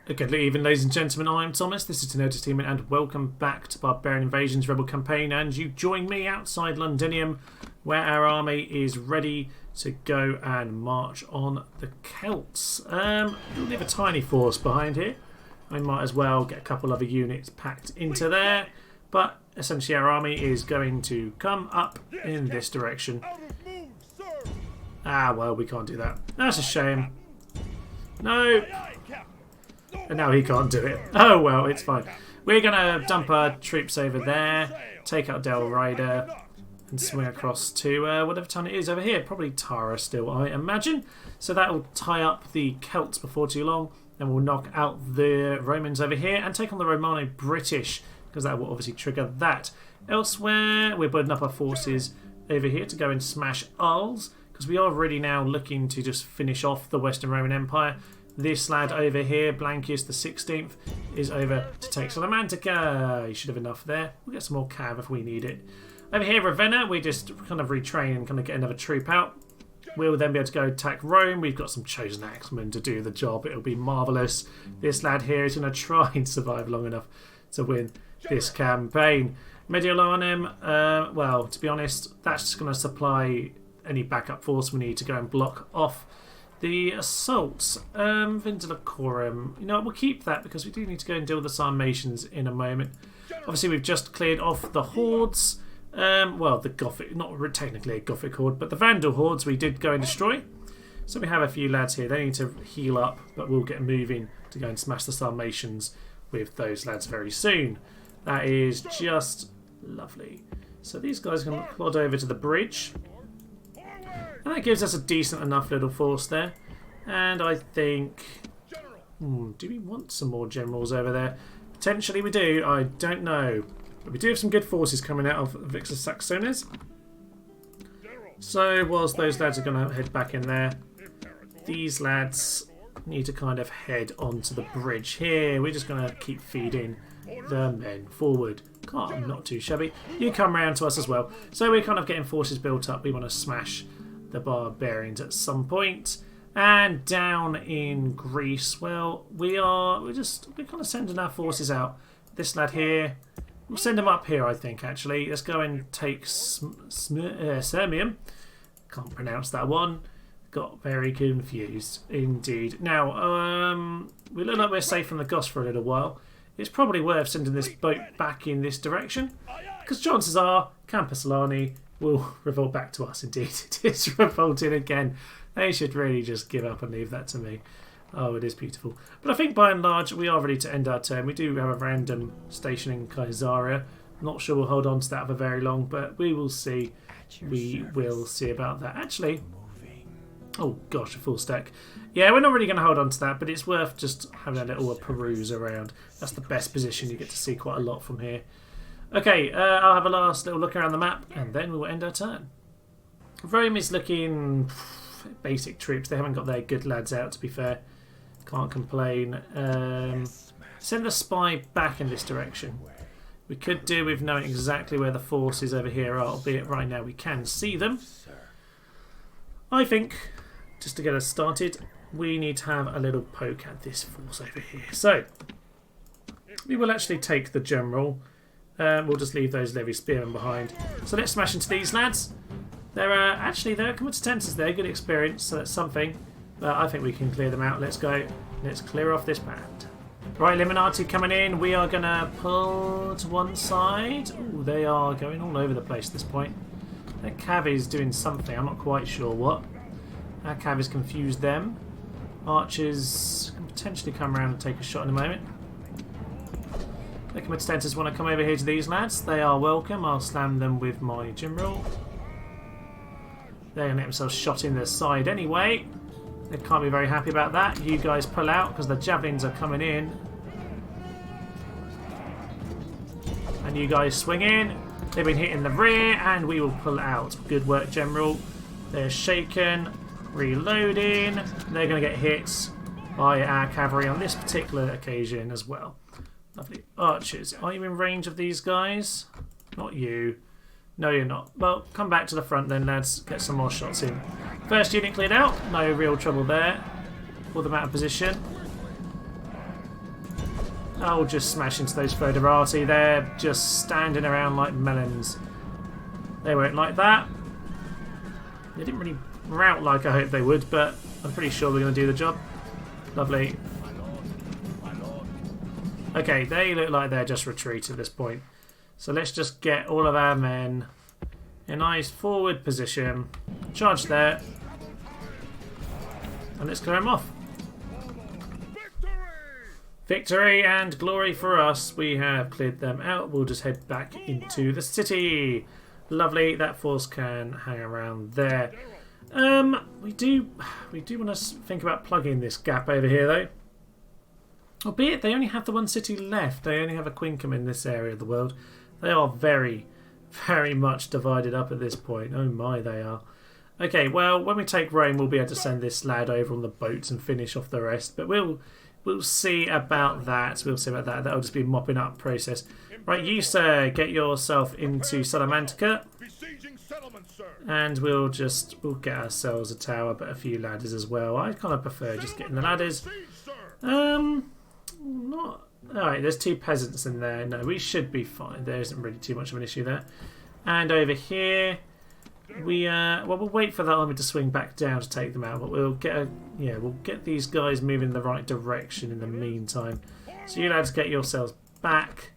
Good evening, ladies and gentlemen. I'm Thomas. This is Team Entertainment, and welcome back to Barbarian Invasion's Rebel Campaign. And you join me outside Londinium, where our army is ready to go and march on the Celts. We'll leave a tiny force behind here. I might as well get a couple other units packed into there. But essentially, our army is going to come up in this direction. Ah, well, we can't do that. That's a shame. No. And now he can't do it. Oh well, it's fine. We're going to dump our troops over there, take out Del Ryder, and swing across to whatever town it is over here. Probably Tara still, I imagine. So that will tie up the Celts before too long. Then we'll knock out the Romans over here and take on the Romano-British, because that will obviously trigger that. Elsewhere, we're building up our forces over here to go and smash Arles, because we are really now looking to just finish off the Western Roman Empire. This lad over here, Blankius the 16th, is over to take Salamantica. He should have enough there. We'll get some more cav if we need it. Over here, Ravenna, we just kind of retrain and kind of get another troop out. We'll then be able to go attack Rome. We've got some chosen axemen to do the job. It'll be marvellous. This lad here is going to try and survive long enough to win this campaign. Mediolanum, well, to be honest, that's just going to supply any backup force we need to go and block off the assaults. Vindelacorum, you know, we'll keep that because we do need to go and deal with the Sarmatians in a moment. Obviously, we've just cleared off the hordes. Well, the Gothic, not technically a Gothic horde, but the Vandal hordes we did go and destroy. So we have a few lads here. They need to heal up, but we'll get moving to go and smash the Sarmatians with those lads very soon. That is just lovely. So these guys are going to plod over to the bridge. And that gives us a decent enough little force there. And I think... do we want some more generals over there? Potentially we do. I don't know. But we do have some good forces coming out of Vixus Saxones. So whilst those lads are going to head back in there, these lads need to kind of head onto the bridge here. We're just going to keep feeding the men forward. God, not too shabby. You come round to us as well. So we're kind of getting forces built up. We want to smash the Barbarians at some point. And down in Greece, well, we're kind of sending our forces out. This lad here, we'll send him up here, I think, actually. Let's go and take Sirmium. Can't pronounce that one. Got very confused indeed. Now, we look like we're safe from the Goths for a little while. It's probably worth sending this boat back in this direction, because chances are Camposolani will revolt back to us. Indeed, it is revolting again. They should really just give up and leave that to me. Oh, it is beautiful. But I think by and large we are ready to end our turn. We do have a random station in Caesarea. Not sure we'll hold on to that for very long, but we will see. We will see about that. Actually, oh gosh, a full stack. Yeah, we're not really going to hold on to that, but it's worth just having a little peruse around. That's the best position. You get to see quite a lot from here. Okay, I'll have a last little look around the map, and then we'll end our turn. Rome is looking basic troops. They haven't got their good lads out, to be fair. Can't complain. Send the spy back in this direction. We could do with knowing exactly where the forces over here are, albeit right now we can see them. I think, just to get us started, we need to have a little poke at this force over here. So, we will actually take the general. We'll just leave those levy spearmen behind. So let's smash into these lads. They're combatants there, good experience, so that's something. But I think we can clear them out. Let's go. Let's clear off this band. Right, Liminati coming in. We are going to pull to one side. Ooh, they are going all over the place at this point. Their cav is doing something. I'm not quite sure what. Our cav has confused them. Archers can potentially come around and take a shot in a moment. The combatants want to come over here to these lads. They are welcome. I'll slam them with my general. They're going to get themselves shot in their side anyway. They can't be very happy about that. You guys pull out because the javelins are coming in. And you guys swing in. They've been hitting the rear and we will pull out. Good work, General. They're shaken. Reloading. They're going to get hit by our cavalry on this particular occasion as well. Lovely. Archers, are you in range of these guys? Not you. No, you're not. Well, come back to the front then, lads. Get some more shots in. First unit cleared out. No real trouble there. Pull them out of position. I'll just smash into those foederati. They're just standing around like melons. They won't like that. They didn't really rout like I hoped they would, but I'm pretty sure we're going to do the job. Lovely. Okay, they look like they're just retreat at this point. So let's just get all of our men in a nice forward position. Charge there. And let's clear them off. Victory and glory for us. We have cleared them out. We'll just head back into the city. Lovely. That force can hang around there. We do want to think about plugging this gap over here, though. Albeit they only have the one city left. They only have a Quincum in this area of the world. They are very, very much divided up at this point. Oh my, they are. Okay, well, when we take Rome, we'll be able to send this lad over on the boats and finish off the rest. But we'll see about that. We'll see about that. That'll just be a mopping up process. Right, you, sir, get yourself into Salamantica. And we'll get ourselves a tower, but a few ladders as well. I kind of prefer just getting the ladders. Alright, there's 2 peasants in there. No, we should be fine. There isn't really too much of an issue there. And over here, we'll wait for that army to swing back down to take them out. But we'll get these guys moving in the right direction in the meantime. So you lads get yourselves back.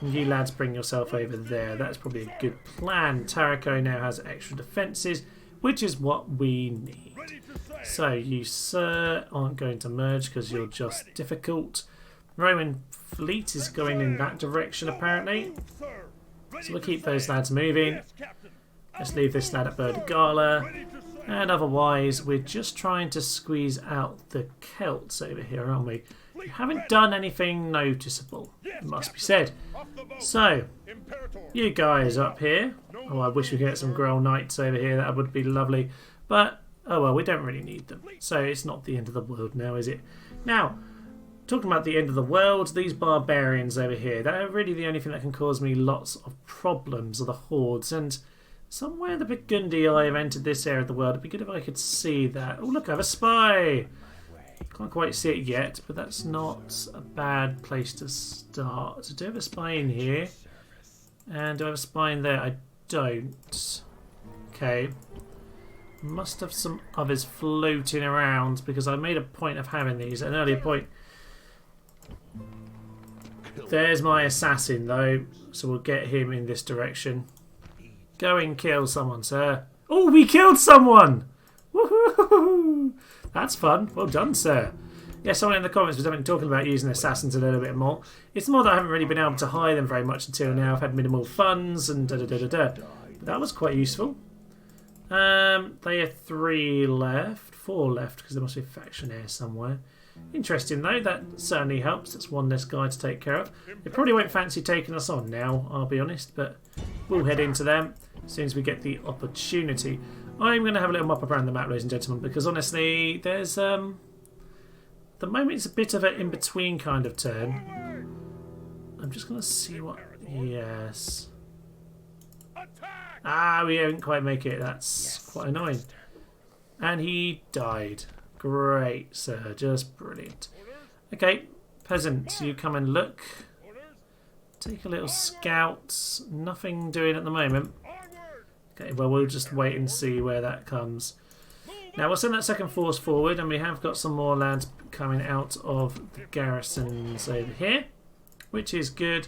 And you lads bring yourself over there. That's probably a good plan. Tarraco now has extra defences, which is what we need. So you, sir, aren't going to merge because you're just difficult. Roman fleet is going in that direction, apparently. So we'll keep those lads moving. Let's leave this lad at Burdigala. And otherwise, we're just trying to squeeze out the Celts over here, aren't we? We haven't done anything noticeable, it must be said. So, you guys up here. Oh, I wish we could get some Grail Knights over here. That would be lovely. But, oh well, we don't really need them. So it's not the end of the world now, is it? Now, talking about the end of the world, these barbarians over here, they're really the only thing that can cause me lots of problems, are the hordes. And somewhere the Burgundy have entered this area of the world. It'd be good if I could see that. Oh, look, I have a spy! Can't quite see it yet, but that's not a bad place to start. So do I have a spy in here? And do I have a spy in there? I don't. Okay. Must have some others floating around because I made a point of having these at an earlier point. There's my assassin though, so we'll get him in this direction. Go and kill someone, sir. Oh, we killed someone! Woohoo! That's fun. Well done, sir. Yeah, someone in the comments was having talking about using assassins a little bit more. It's more that I haven't really been able to hire them very much until now. I've had minimal funds and da-da-da-da-da. But that was quite useful. They have 3 left. 4 left because there must be a factionaire somewhere. Interesting though, that certainly helps. That's one less guy to take care of. They probably won't fancy taking us on now, I'll be honest, but we'll head into them as soon as we get the opportunity. I'm going to have a little mop around the map, ladies and gentlemen, because honestly, there's the moment it's a bit of an in-between kind of turn. I'm just going to see what... Yes. Ah, we didn't quite make it. That's quite annoying. And he died. Great, sir. Just brilliant. Okay, peasants, you come and look. Take a little scout. Nothing doing at the moment. Okay, well, we'll just wait and see where that comes. Now, we'll send that second force forward, and we have got some more lads coming out of the garrisons over here, which is good.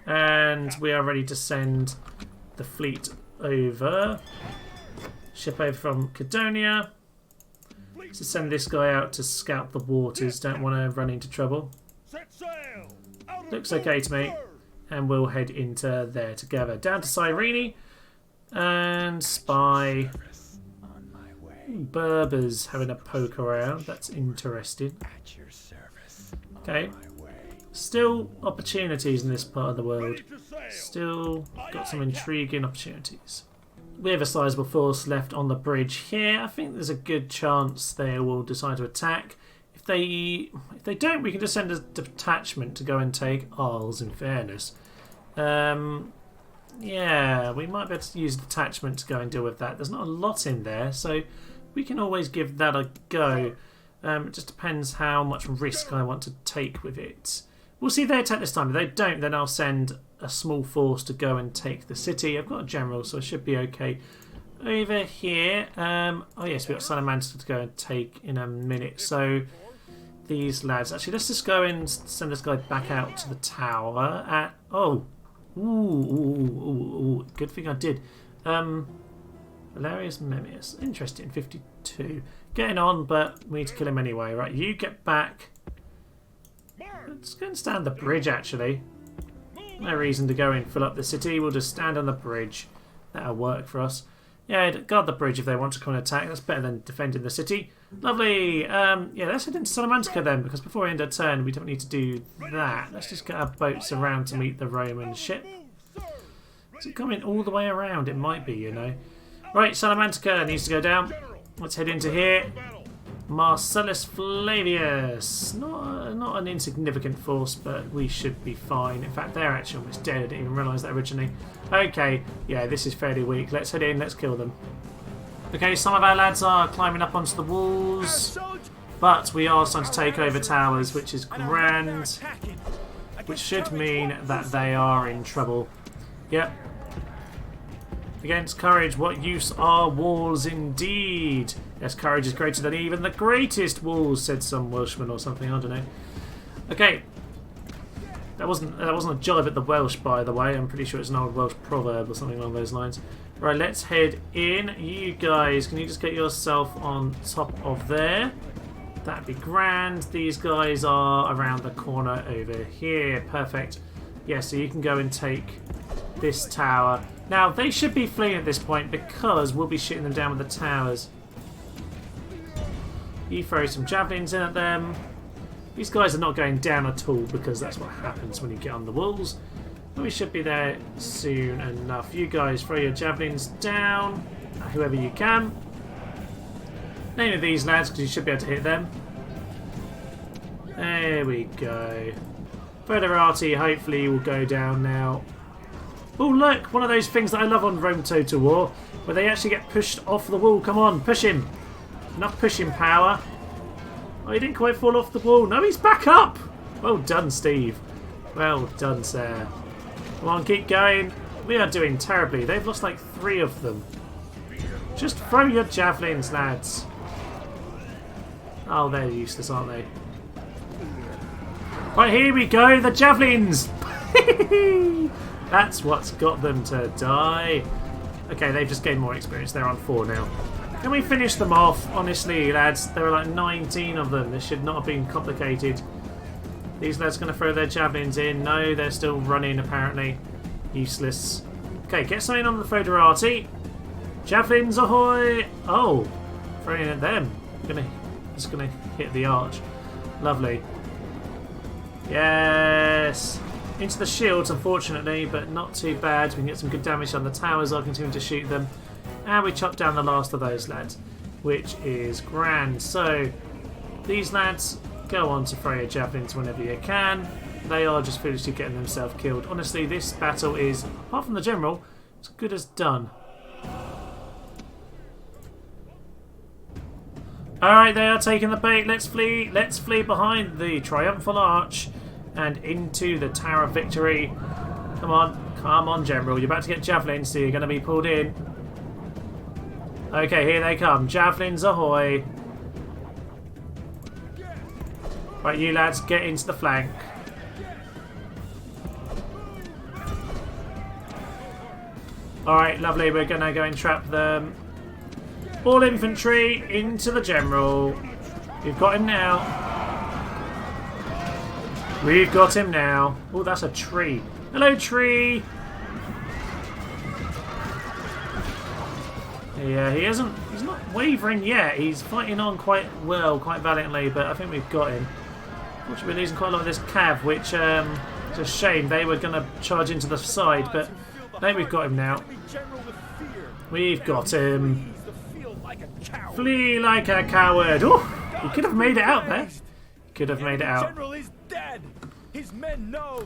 And we are ready to send the fleet over. Ship over from Cadonia. To send this guy out to scout the waters. Don't want to run into trouble. Looks okay to me. And we'll head into there together. Down to Cyrene. And spy. Berbers having a poke around. That's interesting. Okay. Still opportunities in this part of the world. Still got some intriguing opportunities. We have a sizable force left on the bridge here. I think there's a good chance they will decide to attack. If they don't, we can just send a detachment to go and take Arles, in fairness. Yeah, we might be able to use a detachment to go and deal with that. There's not a lot in there, so we can always give that a go. It just depends how much risk I want to take with it. We'll see if they attack this time. If they don't, then I'll send a small force to go and take the city. I've got a general, so I should be okay. Over here, oh yes, we've got Salamanca to go and take in a minute. So these lads, actually, let's just go and send this guy back out to the tower. Good thing I did. Valerius Memmius, interesting, 52. Getting on, but we need to kill him anyway. Right, you get back. Let's go and stand the bridge, actually. No reason to go and fill up the city. We'll just stand on the bridge. That'll work for us. Yeah, guard the bridge if they want to come and attack. That's better than defending the city. Lovely. Yeah, let's head into Salamanca then, because before we end our turn, we don't need to do that. Let's just get our boats around to meet the Roman ship. Is it coming all the way around? It might be, you know. Right, Salamanca needs to go down. Let's head into here. Marcellus Flavius. Not an insignificant force, but we should be fine. In fact, they're actually almost dead. I didn't even realise that originally. Okay, yeah, this is fairly weak. Let's head in, let's kill them. Okay, some of our lads are climbing up onto the walls, but we are starting to take over towers, which is grand, which should mean that they are in trouble. Yep. Against courage, what use are walls indeed? Yes, courage is greater than even the greatest walls, said some Welshman or something, I don't know. Okay. That wasn't a jibe at the Welsh, by the way. I'm pretty sure it's an old Welsh proverb or something along those lines. Right, let's head in. You guys, can you just get yourself on top of there? That'd be grand. These guys are around the corner over here. Perfect. Yeah, so you can go and take this tower. Now, they should be fleeing at this point because we'll be shooting them down with the towers. You throw some javelins in at them. These guys are not going down at all because that's what happens when you get on the walls. But we should be there soon enough. You guys throw your javelins down, whoever you can. Name of these lads because you should be able to hit them. There we go. Federati hopefully will go down now. Oh look, one of those things that I love on Rome Total War, where they actually get pushed off the wall. Come on, push him. Enough pushing power. Oh, he didn't quite fall off the wall. No, he's back up. Well done, Steve. Well done, sir. Come on, keep going. We are doing terribly. They've lost like 3 of them. Just throw your javelins, lads. Oh, they're useless, aren't they? Right, here we go. The javelins. That's what's got them to die. Okay, they've just gained more experience. They're on 4 now. Can we finish them off? Honestly, lads, there are like 19 of them. This should not have been complicated. These lads are going to throw their javelins in. No, they're still running, apparently. Useless. Okay, get something on the Foederati. Javelins ahoy! Oh, throwing it at them. Just going to hit the arch. Lovely. Yes! Into the shields, unfortunately, but not too bad. We can get some good damage on the towers. I'll continue to shoot them. And we chop down the last of those lads, which is grand. So, these lads, go on to throw your javelins whenever you can. They are just foolishly getting themselves killed. Honestly, this battle is, apart from the general, as good as done. Alright, they are taking the bait. Let's flee. Let's flee behind the triumphal arch and into the Tower of Victory. Come on, General. You're about to get javelins, so you're going to be pulled in. Okay, here they come. Javelins ahoy. Right, you lads, get into the flank. Alright, lovely. We're going to go and trap them. All infantry into the General. We've got him now. We've got him now. Oh, that's a tree. Hello, tree. Yeah, he's not wavering yet. He's fighting on quite well, quite valiantly, but I think we've got him. Unfortunately, we're losing quite a lot of this cav, which is a shame. They were going to charge into the side, but no, we've got him now. We've got him. Flee like a coward. Oh, he could have made it out there. Could have made it out.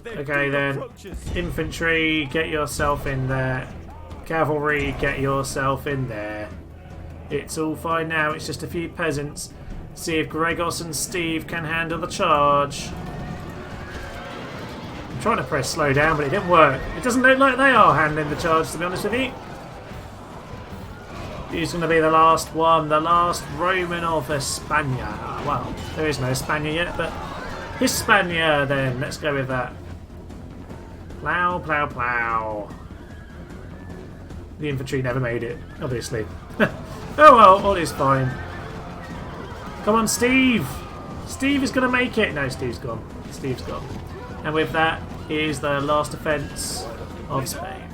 Okay then, infantry, get yourself in there. Cavalry, get yourself in there. It's all fine now, it's just a few peasants. See if Gregos and Steve can handle the charge. trying to press slow down, but it didn't work. It doesn't look like they are handling the charge, to be honest with you. Who's going to be the last one? The last Roman of Hispania. Well, there is no Hispania yet, but Hispania then. Let's go with that. Plow, plow, plow. The infantry never made it, obviously. Oh well, all is fine. Come on, Steve! Steve is going to make it! No, Steve's gone. Steve's gone. And with that is the last defence of Spain.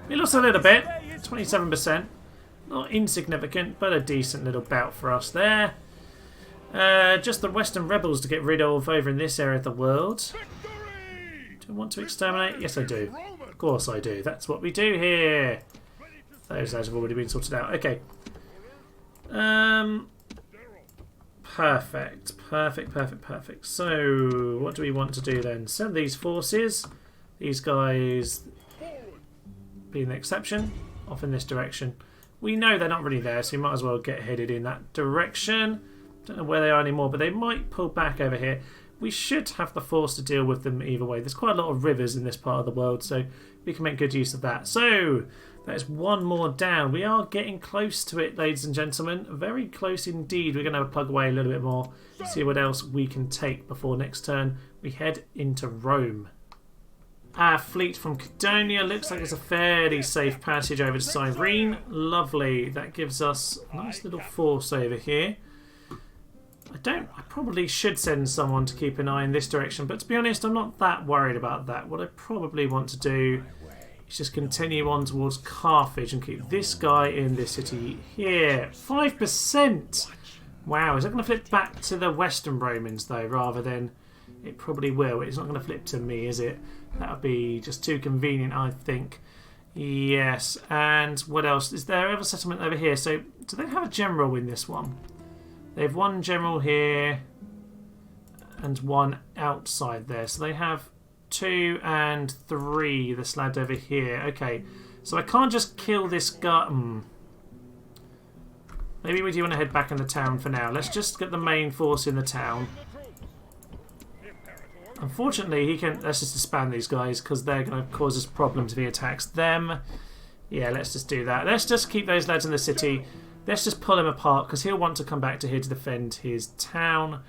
We lost a little bit, 27%. Not insignificant, but a decent little bout for us there. Just the Western rebels to get rid of over in this area of the world. Do I want to exterminate? Yes, I do. Of course I do. That's what we do here. Those guys have already been sorted out. Okay. Perfect. Perfect, perfect, perfect. So, what do we want to do then? Send these forces. These guys being the exception. Off in this direction. We know they're not really there, so we might as well get headed in that direction. Don't know where they are anymore, but they might pull back over here. We should have the force to deal with them either way. There's quite a lot of rivers in this part of the world, so we can make good use of that. So, that is one more down. We are getting close to it, ladies and gentlemen. Very close indeed. We're going to plug away a little bit more, see what else we can take before next turn we head into Rome. Our fleet from Cadonia looks like it's a fairly safe passage over to Cyrene. Lovely. That gives us a nice little force over here. I probably should send someone to keep an eye in this direction, but to be honest, I'm not that worried about that. What I probably want to do is just continue on towards Carthage and keep this guy in this city here. 5%! Wow, is that going to flip back to the Western Romans though, rather than... It probably will. It's not going to flip to me, is it? That would be just too convenient, I think. Yes, and what else? Is there ever settlement over here? So, do they have a general in this one? They have one general here and one outside there. So they have 2 and 3, this lad over here. Okay, so I can't just kill this guy. Maybe we do want to head back in the town for now. Let's just get the main force in the town. Unfortunately, he can... Let's just disband these guys because they're going to cause us problems if he attacks them. Yeah, let's just do that. Let's just keep those lads in the city. Let's just pull him apart because he'll want to come back to here to defend his town.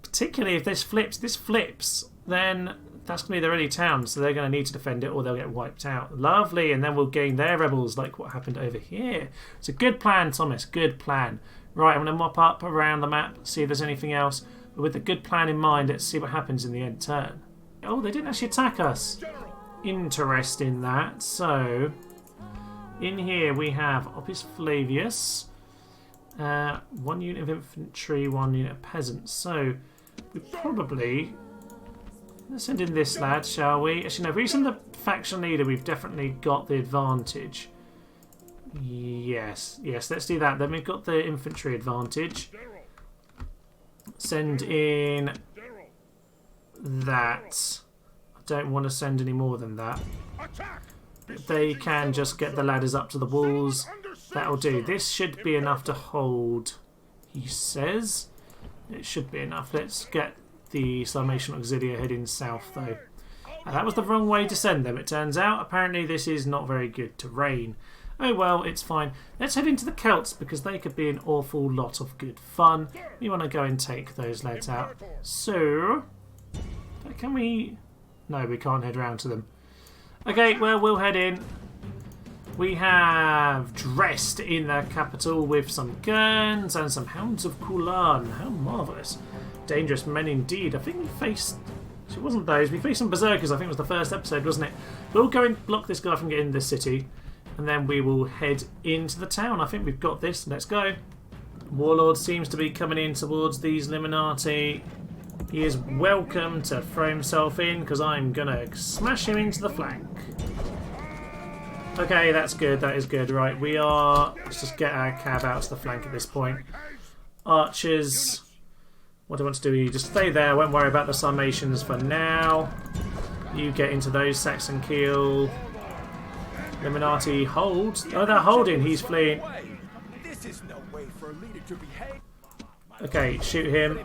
Particularly if this flips, then that's going to be their only town, so they're going to need to defend it or they'll get wiped out. Lovely, and then we'll gain their rebels like what happened over here. It's a good plan, Thomas, good plan. Right, I'm going to mop up around the map, see if there's anything else. But with a good plan in mind, let's see what happens in the end turn. Oh, they didn't actually attack us. Interesting that. So... in here we have Oppius Flavius, 1 unit of infantry, 1 unit of peasants. So we probably... Let's send in this lad, shall we? Actually, no, if we send the faction leader, we've definitely got the advantage. Yes, let's do that. Then we've got the infantry advantage. Send in that. I don't want to send any more than that. They can just get the ladders up to the walls. That'll do. This should be enough to hold, he says. It should be enough. Let's get the Sarmatian Auxilia heading south, though. That was the wrong way to send them, it turns out. Apparently this is not very good terrain. Oh well, it's fine. Let's head into the Celts, because they could be an awful lot of good fun. We want to go and take those lads out. So, can we... No, we can't head round to them. Okay, well, we'll head in. We have dressed in the capital with some guns and some Hounds of Kulan. How marvellous. Dangerous men indeed. I think we faced... It wasn't those. We faced some berserkers. I think it was the first episode, wasn't it? We'll go and block this guy from getting into the city. And then we will head into the town. I think we've got this. Let's go. Warlord seems to be coming in towards these Liminati. He is welcome to throw himself in because I'm going to smash him into the flank. Okay, that's good. That is good. Right, we are... Let's just get our cab out to the flank at this point. Archers. What do I want to do? You just stay there. Won't worry about the Sarmatians for now. You get into those Saxon Keel. Liminati hold. Oh, they're holding. He's fleeing. Okay, shoot him.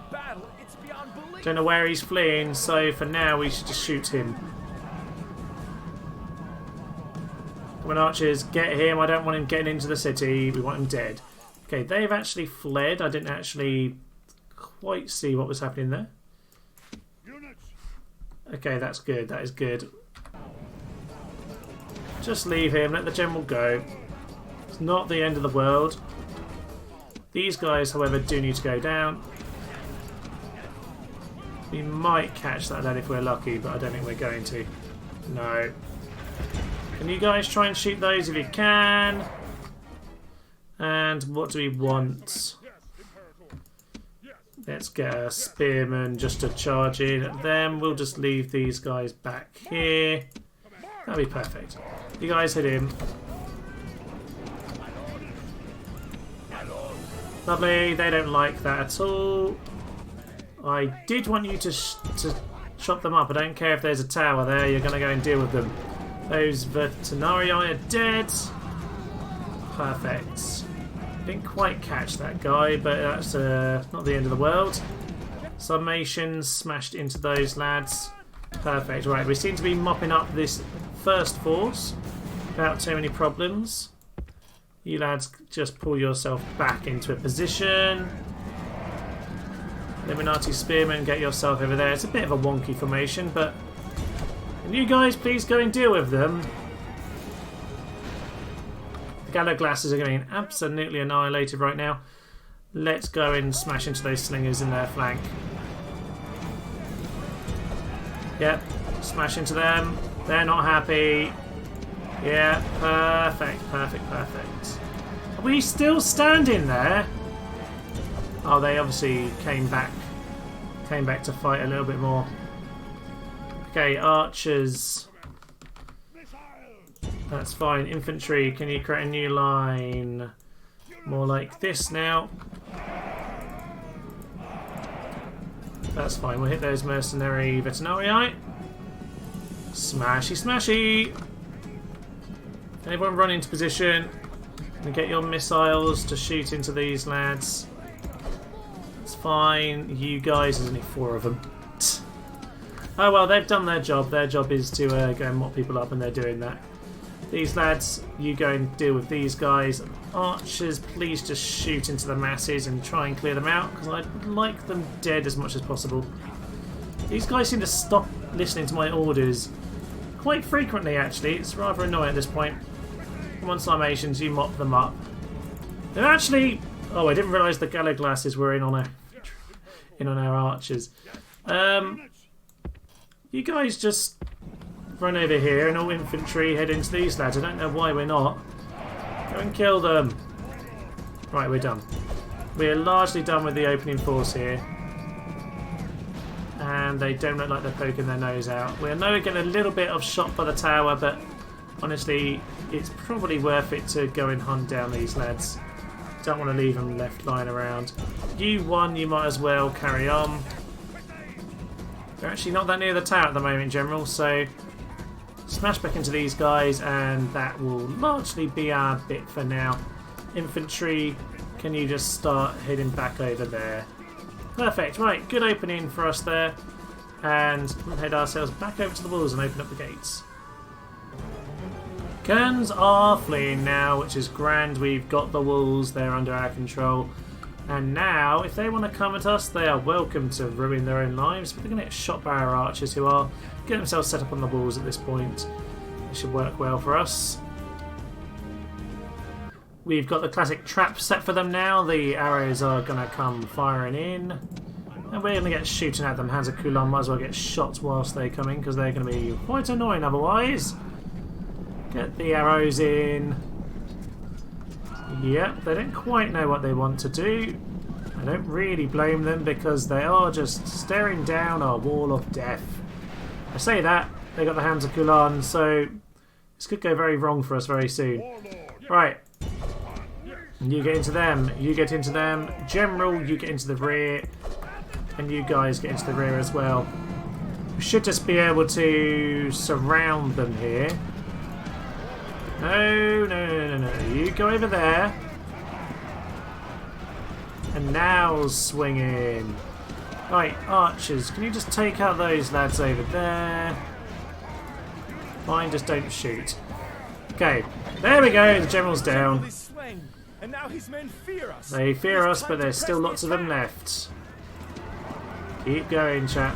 Don't know where he's fleeing, so for now we should just shoot him. Come on, archers, get him. I don't want him getting into the city. We want him dead. Okay, they've actually fled. I didn't actually quite see what was happening there. Okay, that's good. That is good. Just leave him. Let the general go. It's not the end of the world. These guys, however, do need to go down. We might catch that lad if we're lucky, but I don't think we're going to. No. Can you guys try and shoot those if you can? And what do we want? Let's get a spearman just to charge in at them. We'll just leave these guys back here. That'll be perfect. You guys hit him. Lovely. They don't like that at all. I did want you to chop them up. I don't care if there's a tower there. You're going to go and deal with them. Those Veterinarii are dead. Perfect. Didn't quite catch that guy, but that's not the end of the world. Summations smashed into those lads. Perfect. Right, we seem to be mopping up this first force without too many problems. You lads just pull yourself back into a position. Illuminati Spearmen, get yourself over there. It's a bit of a wonky formation, but can you guys please go and deal with them? The Gallo Glasses are getting absolutely annihilated right now. Let's go and smash into those slingers in their flank. Yep, smash into them. They're not happy. Yeah, perfect, perfect, perfect. Are we still standing there? Oh, they obviously came back to fight a little bit more. Okay, archers. That's fine. Infantry, can you create a new line? More like this now. That's fine. We'll hit those mercenary Veterinarii. Smashy, smashy! Anyone run into position and get your missiles to shoot into these lads. It's fine. You guys, there's only 4 of them. Oh well, they've done their job. Their job is to go and mop people up, and they're doing that. These lads, you go and deal with these guys. Archers, please just shoot into the masses and try and clear them out, because I'd like them dead as much as possible. These guys seem to stop listening to my orders quite frequently, actually. It's rather annoying at this point. Come on, Slimations, you mop them up. They're actually... Oh, I didn't realise the Gallo Glasses were in on our archers. You guys just run over here and all infantry head into these lads. I don't know why we're not. Go and kill them. Right, we're done. We're largely done with the opening force here. And they don't look like they're poking their nose out. We know we're getting a little bit of shot by the tower, but honestly, it's probably worth it to go and hunt down these lads. Don't want to leave them left lying around. You won, you might as well carry on. They're actually not that near the tower at the moment, General, so smash back into these guys and that will largely be our bit for now. Infantry, can you just start heading back over there? Perfect, right, good opening for us there. And we'll head ourselves back over to the walls and open up the gates. Kerns are fleeing now, which is grand. We've got the walls, they're under our control. And now, if they want to come at us, they are welcome to ruin their own lives, but they're going to get shot by our archers who are getting themselves set up on the walls at this point. It should work well for us. We've got the classic trap set for them now. The arrows are going to come firing in. And we're going to get shooting at them. Hands of Kulan might as well get shot whilst they come in, because they're going to be quite annoying otherwise. Get the arrows in. Yep, they don't quite know what they want to do. I don't really blame them, because they are just staring down our wall of death. I say that, they got the Hands of Kulan, so this could go very wrong for us very soon. Right. You get into them, you get into them. General, you get into the rear. And you guys get into the rear as well. We should just be able to surround them here. No, no, no, no, no. You go over there. And now swing in. Right, archers, can you just take out those lads over there? Fine, just don't shoot. Okay, there we go, the general's down. And now his men fear us. They fear us, but there's still lots of them left. Keep going, chap.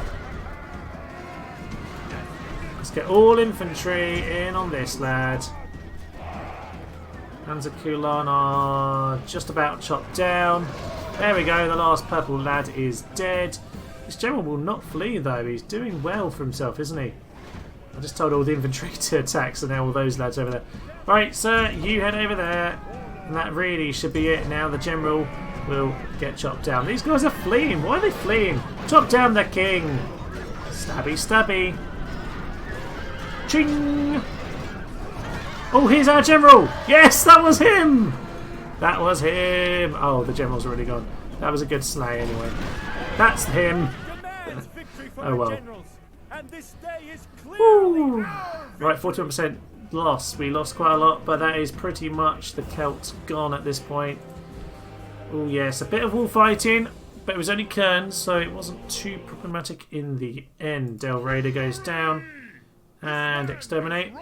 Let's get all infantry in on this lad. Panzer Kulan are just about chopped down. There we go, the last purple lad is dead. This general will not flee though, he's doing well for himself, isn't he? I just told all the infantry to attack, so now all those lads over there. Right, sir, you head over there. And that really should be it now. The general will get chopped down. These guys are fleeing. Why are they fleeing? Chop down the king. Stabby, stabby. Ching! Oh, here's our general! Yes, that was him! That was him! Oh, the general's already gone. That was a good slay anyway. That's him! Oh well. Woo. Right, 41% loss. We lost quite a lot, but that is pretty much the Celts gone at this point. Oh yes, a bit of wall fighting, but it was only Kerns, so it wasn't too problematic in the end. Del Raider goes down. And exterminate.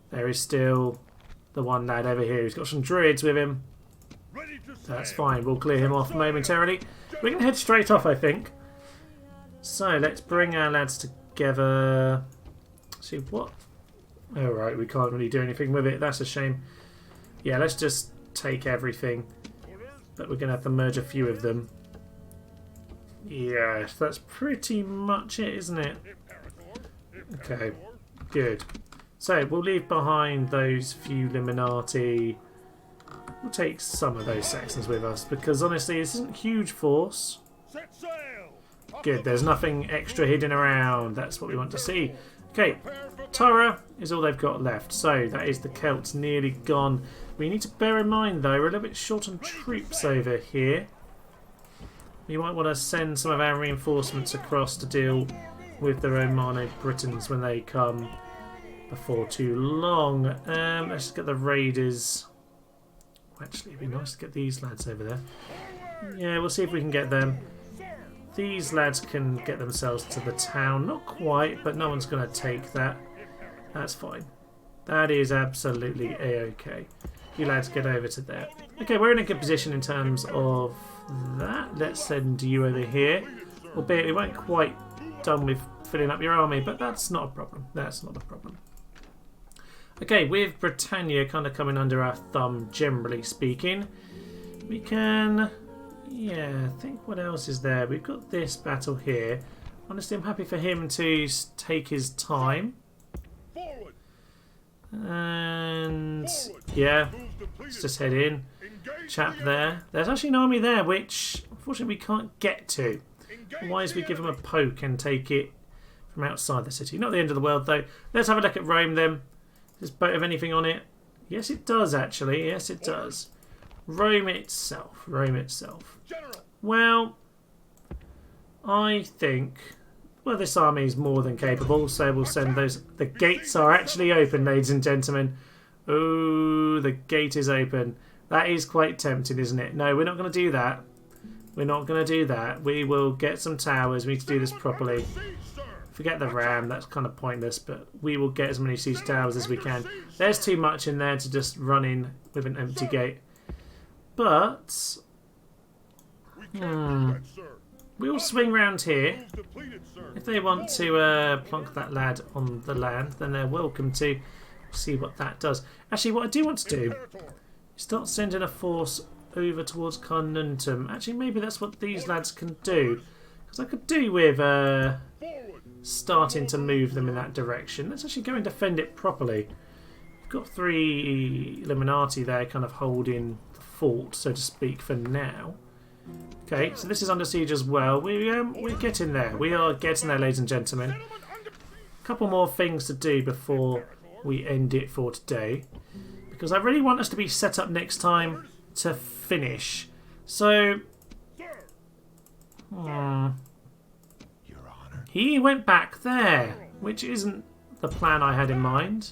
There is still the one lad over here who's got some druids with him. That's fine, we'll clear him off momentarily. We can head straight off, I think. So let's bring our lads together. See what? Alright, we can't really do anything with it, that's a shame. Yeah, let's just take everything. But we're going to have to merge a few of them. Yes, that's pretty much it, isn't it? Okay, good. So we'll leave behind those few Liminati. We'll take some of those Saxons with us because honestly this isn't a huge force. Good, there's nothing extra hidden around. That's what we want to see. Okay, Tara is all they've got left. So that is the Celts nearly gone. We need to bear in mind though, we're a little bit short on troops over here. We might want to send some of our reinforcements across to deal with the Romano Britons when they come before too long. Let's just get the raiders. Actually, it'd be nice to get these lads over there. Yeah, we'll see if we can get them. These lads can get themselves to the town. Not quite, but no one's going to take that. That's fine. That is absolutely a-okay. You lads get over to there. Okay, we're in a good position in terms of that. Let's send you over here. Albeit we won't quite done with filling up your army, but that's not a problem. That's not a problem. Okay, with Britannia kind of coming under our thumb, generally speaking, we can... Yeah, I think what else is there? We've got this battle here. Honestly, I'm happy for him to take his time. And yeah, let's just head in. Chap there. There's actually an army there, which unfortunately we can't get to. Otherwise we give them a poke and take it from outside the city. Not the end of the world though. Let's have a look at Rome then. Does this boat have anything on it? Yes it does actually. Yes it does. Rome itself. Rome itself. Well, I think... Well, this army is more than capable, so we'll send those... The gates are actually open, ladies and gentlemen. Oh, the gate is open. That is quite tempting, isn't it? No, we're not going to do that. We're not going to do that. We will get some towers. We need to do this properly. Forget the ram. That's kind of pointless, but we will get as many siege towers as we can. There's too much in there to just run in with an empty gate. But... we'll swing round here. If they want to plonk that lad on the land, then they're welcome to. See what that does. Actually, what I do want to do is start sending a force over towards Carnuntum. Actually, maybe that's what these lads can do. Because I could do with starting to move them in that direction. Let's actually go and defend it properly. We've got 3 Illuminati there kind of holding the fort, so to speak, for now. Okay, so this is under siege as well. We're getting there. We are getting there, ladies and gentlemen. A couple more things to do before we end it for today. Because I really want us to be set up next time to finish. So... he went back there, which isn't the plan I had in mind.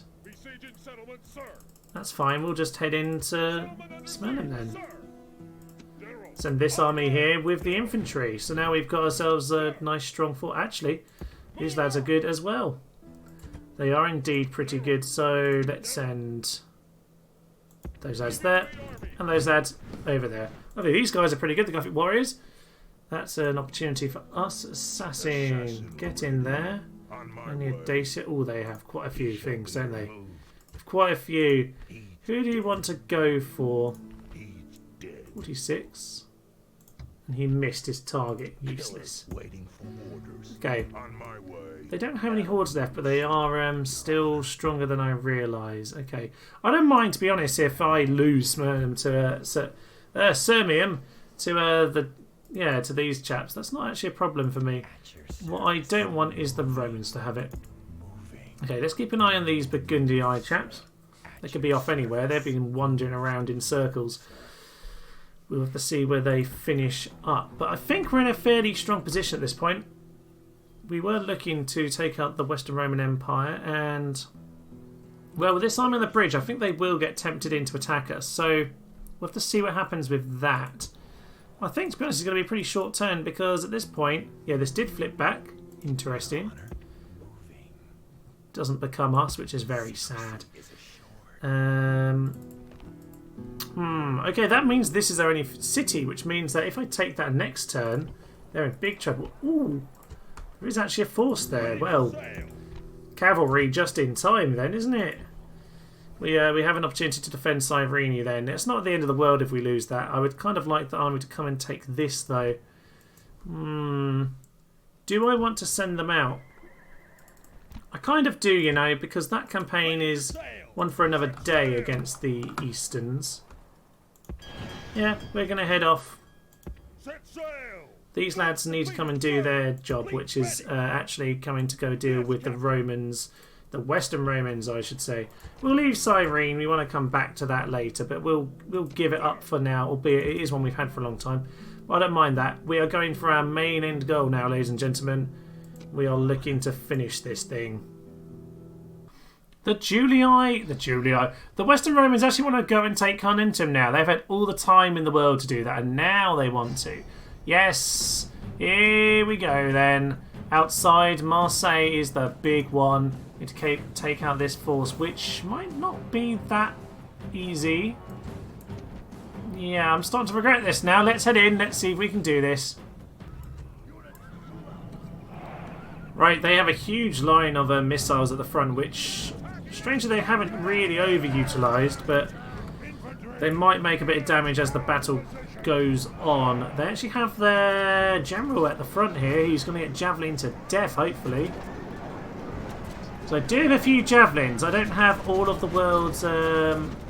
That's fine, we'll just head into Smyrna then. Send this army here with the infantry. So now we've got ourselves a nice strong fort. Actually, these lads are good as well. They are indeed pretty good. So let's send those lads there and those lads over there. I think these guys are pretty good, the Gothic warriors. That's an opportunity for us. Assassin, get in there. Only a Dacia. Oh, they have quite a few things, don't they? Quite a few. Who do you want to go for? 46. And he missed his target. Useless. Okay. They don't have any hordes left, but they are still stronger than I realise. Okay. I don't mind, to be honest, if I lose Sirmium to Sirmium to these chaps. That's not actually a problem for me. What I don't want is the Romans to have it. Okay, let's keep an eye on these Burgundy-eyed chaps. They could be off anywhere. They've been wandering around in circles. We'll have to see where they finish up. But I think we're in a fairly strong position at this point. We were looking to take out the Western Roman Empire, and well, with this army on the bridge, I think they will get tempted in to attack us. So we'll have to see what happens with that. I think, to be honest, it's going to be a pretty short turn because at this point, yeah, this did flip back. Interesting. Doesn't become us, which is very sad. Okay, that means this is their only city, which means that if I take that next turn, they're in big trouble. Ooh, there is actually a force there. Well, cavalry just in time then, isn't it? We have an opportunity to defend Cyrene then. It's not the end of the world if we lose that. I would kind of like the army to come and take this though. Do I want to send them out? I kind of do, you know, because that campaign is one for another day against the Easterns. Yeah, we're going to head off. These lads need to come and do their job, which is actually coming to go deal with the Romans, the Western Romans, I should say. We'll leave Cyrene. We want to come back to that later, but we'll give it up for now, albeit it is one we've had for a long time. But I don't mind that. We are going for our main end goal now, ladies and gentlemen. We are looking to finish this thing. The Western Romans actually want to go and take Carnuntum now. They've had all the time in the world to do that, and now they want to. Yes, here we go then. Outside Marseille is the big one. Need to take out this force, which might not be that easy. Yeah, I'm starting to regret this now. Let's head in. Let's see if we can do this. Right, they have a huge line of missiles at the front, which, strangely, they haven't really overutilised, but they might make a bit of damage as the battle goes on. They actually have their general at the front here. He's going to get javelin to death, hopefully. So I do have a few javelins. I don't have all of the world's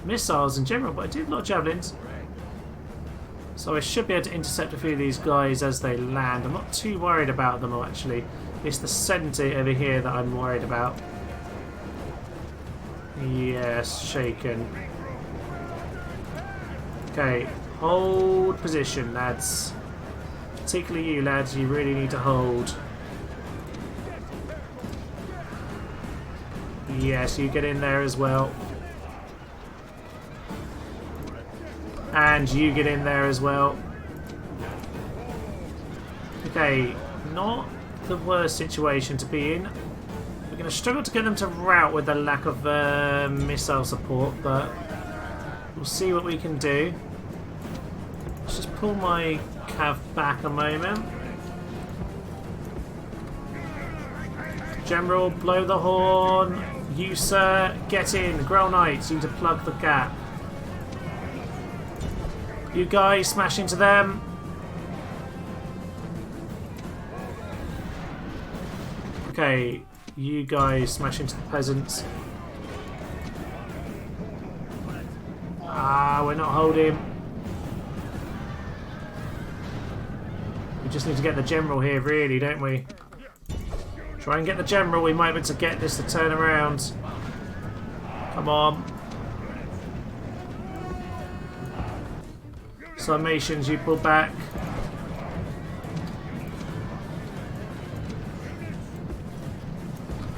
missiles in general, but I do have a lot of javelins. So I should be able to intercept a few of these guys as they land. I'm not too worried about them, actually. It's the centre over here that I'm worried about. Yes, shaken. Okay, hold position, lads. Particularly you, lads, you really need to hold. Yes, you get in there as well. And you get in there as well. Okay, not the worst situation to be in. We're going to struggle to get them to rout with the lack of missile support, but we'll see what we can do. Let's just pull my cav back a moment. General, blow the horn. You, sir, get in. Grail Knights, you need to plug the gap. You guys, smash into them. Okay, you guys smash into the peasants. Ah, we're not holding. We just need to get the general here, really, don't we? Try and get the general. We might be able to get this to turn around. Come on. Sarmatians, you pull back.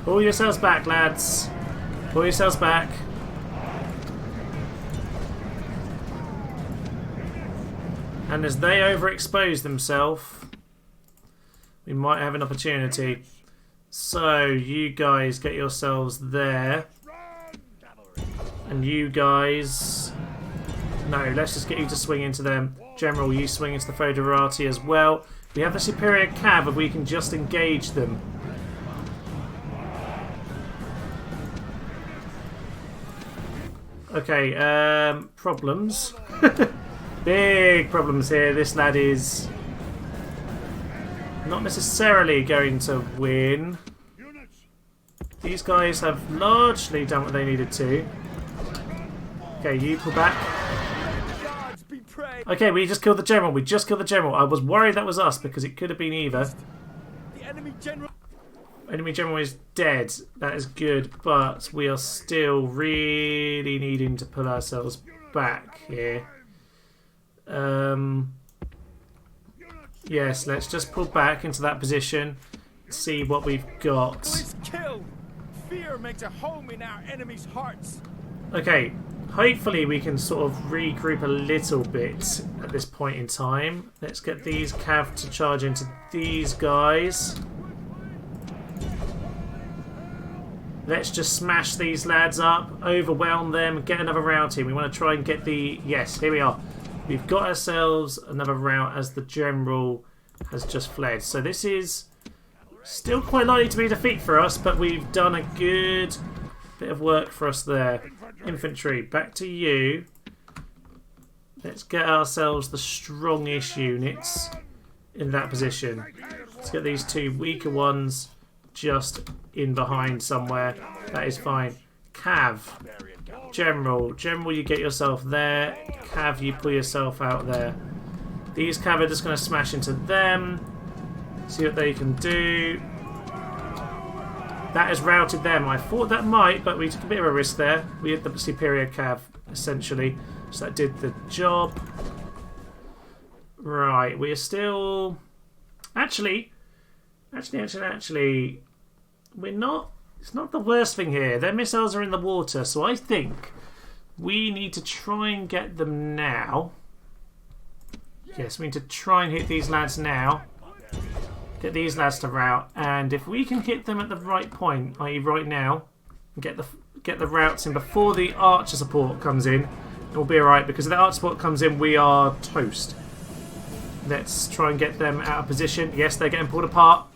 Pull yourselves back, lads. Pull yourselves back. And as they overexpose themselves, we might have an opportunity. So you guys get yourselves there. And you guys... No, let's just get you to swing into them. General, you swing into the Foederati as well. We have the superior cav if we can just engage them. Okay, problems. Big problems here. This lad is not necessarily going to win. These guys have largely done what they needed to. Okay, you pull back. Okay, we just killed the general. We just killed the general. I was worried that was us because it could have been either. The enemy general is dead. That is good, but we are still really needing to pull ourselves back here. Yes, let's just pull back into that position. See what we've got. Fear makes a home in our enemies' hearts. Okay, hopefully we can sort of regroup a little bit at this point in time. Let's get these cav to charge into these guys. Let's just smash these lads up, overwhelm them, get another rout in. We want to try and get the... Yes, here we are. We've got ourselves another rout as the general has just fled. So this is still quite likely to be a defeat for us, but we've done a good bit of work for us there. Infantry, back to you. Let's get ourselves the strongish units in that position. Let's get these two weaker ones just in behind somewhere. That is fine. Cav. General, you get yourself there. Cav, you pull yourself out there. These cav are just going to smash into them. See what they can do. That has routed them. I thought that might, but we took a bit of a risk there. We had the superior cav, essentially. So that did the job. Right, we are still... Actually, we're not... It's not the worst thing here. Their missiles are in the water, so I think we need to try and get them now. Yes, we need to try and hit these lads now. Get these lads to rout, and if we can hit them at the right point, i.e. right now, and get the routs in before the archer support comes in, we'll be alright, because if the archer support comes in, we are toast. Let's try and get them out of position. Yes, they're getting pulled apart.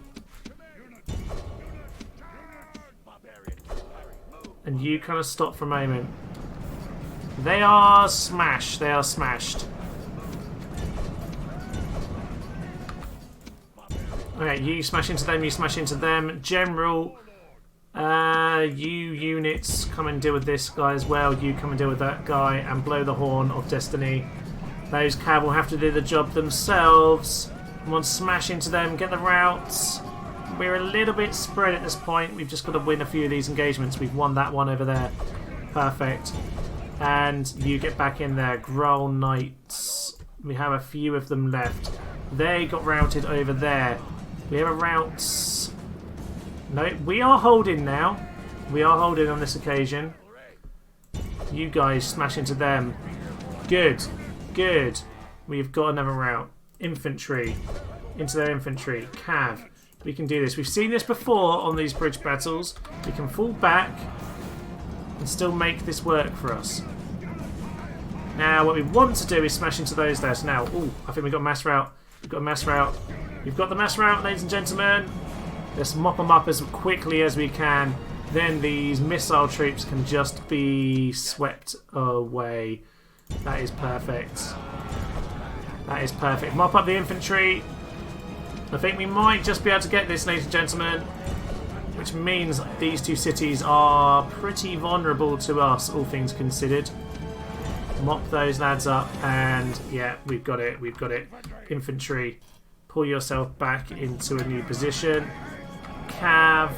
And you kind of stop for a moment. They are smashed. They are smashed. Okay, you smash into them, you smash into them. General, you units come and deal with this guy as well. You come and deal with that guy and blow the horn of destiny. Those cav will have to do the job themselves. Come on, smash into them, get the routes. We're a little bit spread at this point. We've just got to win a few of these engagements. We've won that one over there. Perfect. And you get back in there. Growl Knights. We have a few of them left. They got routed over there. We have a rout. No, we are holding now. We are holding on this occasion. You guys smash into them. Good. Good. We've got another rout. Infantry. Into their infantry. Cav. We can do this. We've seen this before on these bridge battles. We can fall back and still make this work for us. Now, what we want to do is smash into those there. So now, ooh, I think we've got mass rout. We've got a mass rout. We've got the mass rout, ladies and gentlemen. Let's mop them up as quickly as we can. Then these missile troops can just be swept away. That is perfect. That is perfect. Mop up the infantry. I think we might just be able to get this, ladies and gentlemen, which means these two cities are pretty vulnerable to us, all things considered. Mop those lads up, and yeah, we've got it, we've got it. Infantry, pull yourself back into a new position. Cav,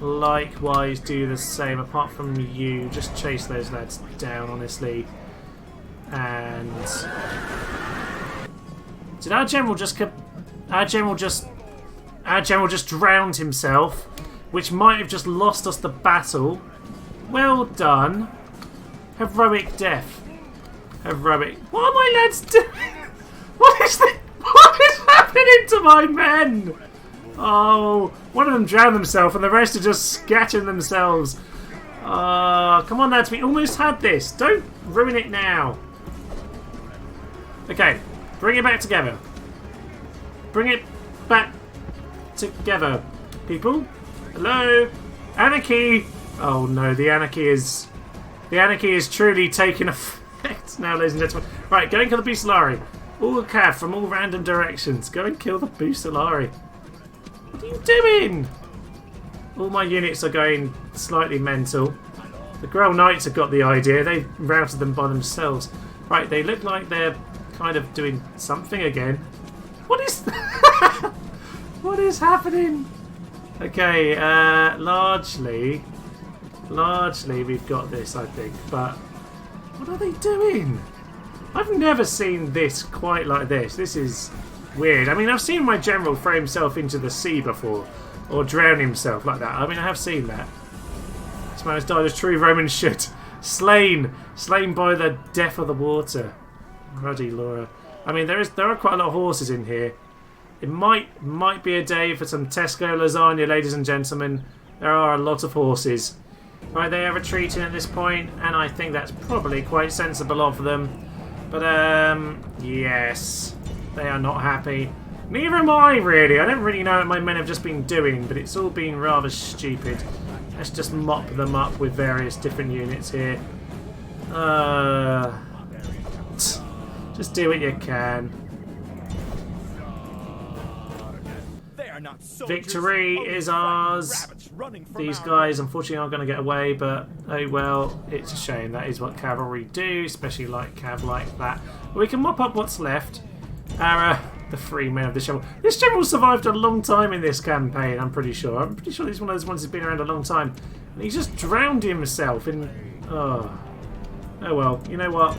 likewise do the same, apart from you, just chase those lads down, honestly. And did our general just... Our general just drowned himself, which might have just lost us the battle. Well done. Heroic death. Heroic. What are my lads doing? What is happening to my men? Oh, one of them drowned himself and the rest are just scattering themselves. Come on, lads, we almost had this. Don't ruin it now. Okay, bring it back together. Bring it back together, people. Hello? Anarchy! Oh no, the anarchy is truly taking effect now, ladies and gentlemen. Right, go and kill the Bucellari. All cav from all random directions. Go and kill the Bucellari. What are you doing? All my units are going slightly mental. The Grail Knights have got the idea. They've routed them by themselves. Right, they look like they're kind of doing something again. What is that? What is happening? Okay, largely we've got this, I think. But what are they doing? I've never seen this quite like this. This is weird. I mean, I've seen my general throw himself into the sea before, or drown himself like that. I mean, I have seen that. This man has died as true Romans should. Slain by the death of the water. Ruddy Laura. I mean, there are quite a lot of horses in here. It might be a day for some Tesco lasagna, ladies and gentlemen. There are a lot of horses. Right, they are retreating at this point, and I think that's probably quite sensible of them. But, yes. They are not happy. Neither am I, really. I don't really know what my men have just been doing, but it's all been rather stupid. Let's just mop them up with various different units here. Just do what you can. Victory is ours. These guys unfortunately aren't going to get away, but oh well, it's a shame. That is what cavalry do, especially like cav like that. But we can mop up what's left. The free men of the shovel. This general survived a long time in this campaign, I'm pretty sure. I'm pretty sure he's one of those ones who's been around a long time. And he just drowned himself in... Oh well, you know what?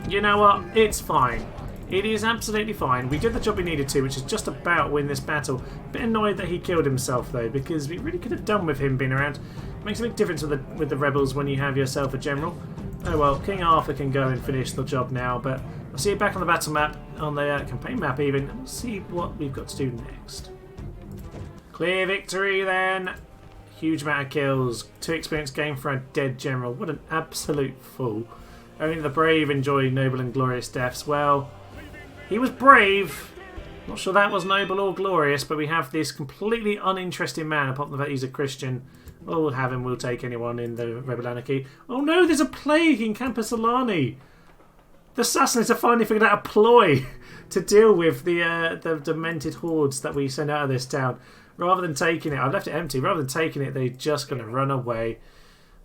You know what? It's fine. It is absolutely fine. We did the job we needed to, which is just about win this battle. A bit annoyed that he killed himself, though, because we really could have done with him being around. It makes a big difference with the rebels when you have yourself a general. Oh well, King Arthur can go and finish the job now, but I'll see you back on the battle map, on the campaign map even, and we'll see what we've got to do next. Clear victory then. Huge amount of kills. 2 experience gained for a dead general. What an absolute fool. Only the brave enjoy noble and glorious deaths. Well, he was brave. Not sure that was noble or glorious, but we have this completely uninteresting man, apart from the fact he's a Christian. We'll have him, we'll take anyone in the Rebel Anarchy. Oh no, there's a plague in Campus Alani. The Sassanids have finally figured out a ploy to deal with the demented hordes that we send out of this town. Rather than taking it, I left it empty. Rather than taking it, they're just going to run away.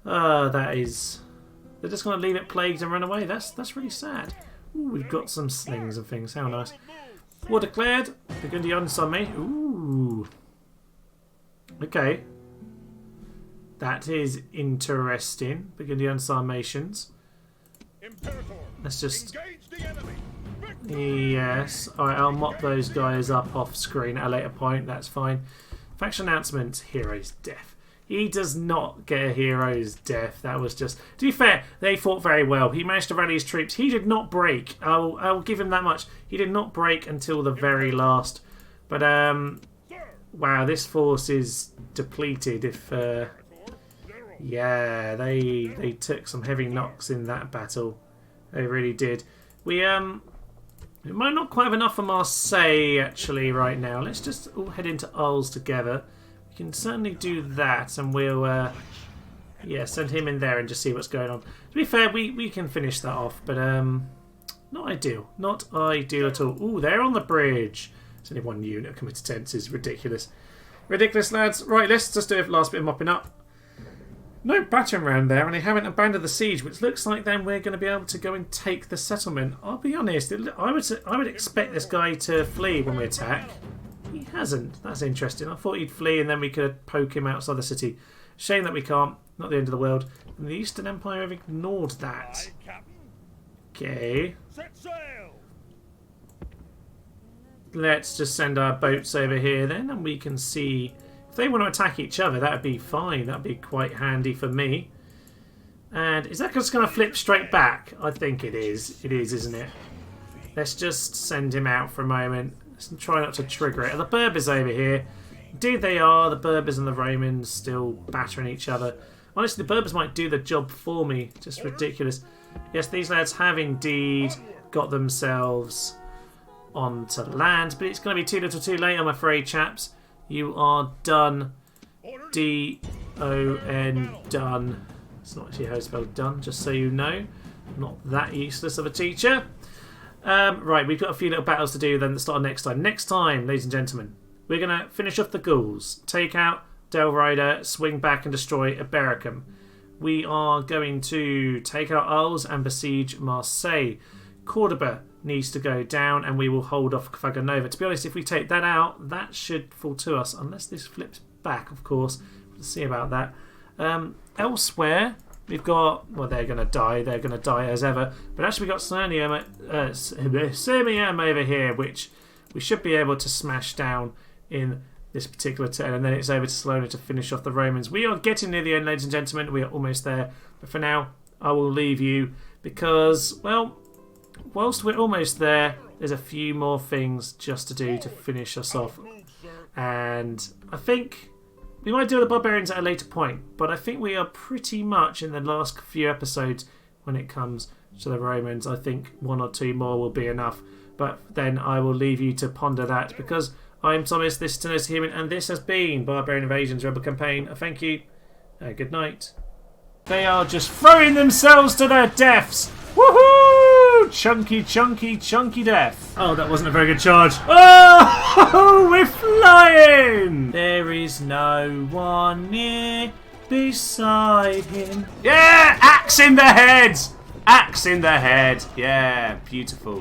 That is... They're just going to leave it plagued and run away. That's really sad. Ooh, we've got some slings and things. How nice. War declared. Burgundians on me. Ooh. Okay. That is interesting. Burgundian Sarmatians. Let's just... Yes. Alright, I'll mop those guys up off screen at a later point. That's fine. Faction announcement. Hero's death. He does not get a hero's death. That was just... To be fair, they fought very well. He managed to rally his troops. He did not break. I'll give him that much. He did not break until the very last. But, wow, this force is depleted if... yeah, they took some heavy knocks in that battle. They really did. We might not quite have enough for Marseille, actually, right now. Let's just all head into Arles together. We can certainly do that, and we'll, yeah, send him in there and just see what's going on. To be fair, we can finish that off, but, not ideal. Not ideal at all. Ooh, they're on the bridge. It's only one unit of committed tents. Is ridiculous. Ridiculous, lads. Right, let's just do a last bit of mopping up. No battering around there, and they haven't abandoned the siege, which looks like then we're going to be able to go and take the settlement. I'll be honest, I would expect this guy to flee when we attack. He hasn't. That's interesting. I thought he'd flee and then we could poke him outside the city. Shame that we can't. Not the end of the world. And the Eastern Empire have ignored that. Okay. Let's just send our boats over here then, and we can see... If they want to attack each other, that would be fine. That would be quite handy for me. And is that just going to flip straight back? I think it is. It is, isn't it? Let's just send him out for a moment. Let's try not to trigger it. Are the Berbers over here? Indeed they are. The Berbers and the Romans still battering each other. Honestly, the Berbers might do the job for me. Just ridiculous. Yes, these lads have indeed got themselves onto land, but it's going to be too little too late, I'm afraid, chaps. You are done. D-O-N, done. It's not actually how it's spelled done, just so you know. Not that useless of a teacher. Right, we've got a few little battles to do then that start next time. Next time, ladies and gentlemen, we're going to finish off the Ghouls, take out Del Rider, swing back and destroy Ibericum. We are going to take out Arles and besiege Marseille. Cordoba needs to go down and we will hold off Faganova. To be honest, if we take that out, that should fall to us, unless this flips back, of course. We'll see about that. Elsewhere, we've got... Well, they're going to die. They're going to die as ever. But actually, we've got Sirmium over here, which we should be able to smash down in this particular turn. And then it's over to Salona to finish off the Romans. We are getting near the end, ladies and gentlemen. We are almost there. But for now, I will leave you because, well, whilst we're almost there, there's a few more things just to do to finish us off. And I think we might do the Barbarians at a later point, but I think we are pretty much in the last few episodes when it comes to the Romans. I think one or two more will be enough, but then I will leave you to ponder that because I'm Thomas, this is Tenacious Human, and this has been Barbarian Invasions Rebel Campaign. Thank you, good night. They are just throwing themselves to their deaths! Woohoo! Chunky, chunky, chunky death. Oh, that wasn't a very good charge. Oh, we're flying! There is no one near beside him. Yeah! Axe in the head! Axe in the head. Yeah, beautiful.